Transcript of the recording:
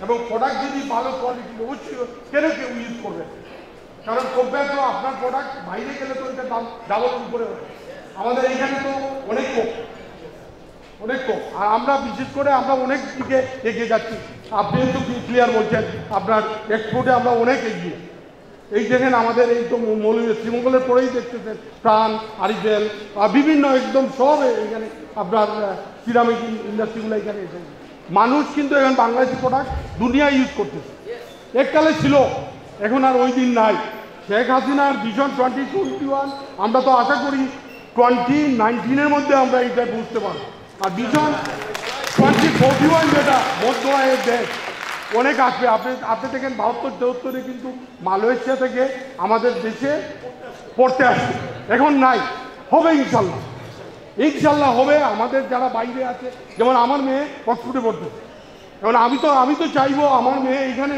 এবং প্রোডাক্ট যদি ভালো কোয়ালিটি অবশ্যই কেন কেউ ইউজ করবে, কারণ কম্পেয়ার তো আপনার প্রোডাক্ট বাইরে গেলে তো এটার দাম ডাবল উপরে হবে, আমাদের এইখানে তো অনেক কম অনেক কম। আর আমরা বিশেষ করে আমরা অনেক দিকে এগিয়ে যাচ্ছি, আপনি একটু ক্লিয়ার বলছেন আপনার এক্সপোর্টে আমরা অনেক এগিয়ে। এই দেখেন আমাদের এই তো শ্রীমঙ্গলের পরেই দেখতেছেন প্রাণ, আরিফেল বিভিন্ন একদম সব এখানে আপনার সিরামিক ইন্ডাস্ট্রিগুলো এখানে এসে মানুষ কিন্তু এখন বাংলাদেশি প্রোডাক্ট দুনিয়া ইউজ করতেছে। এককালে ছিল, এখন আর ওই দিন নাই। শেখ হাসিনার ভিশন 2021 আমরা তো আশা করি 2019-এর মধ্যে আমরা এটা বুঝতে পারবো। আর ভিশন 2041 যেটা মধ্য আয়ের দেশ অনেক আসবে। আপনি দেখেন 72-73-এ কিন্তু মালয়েশিয়া থেকে আমাদের দেশে পড়তে আসবে, এখন নাই, হবে ইনশাল্লাহ, ইনশাল্লাহ হবে। আমাদের যারা বাইরে আছে, যেমন আমার মেয়ে অক্সফোর্ডে পড়তেছে, এখন আমি তো চাইবো আমার মেয়ে এখানে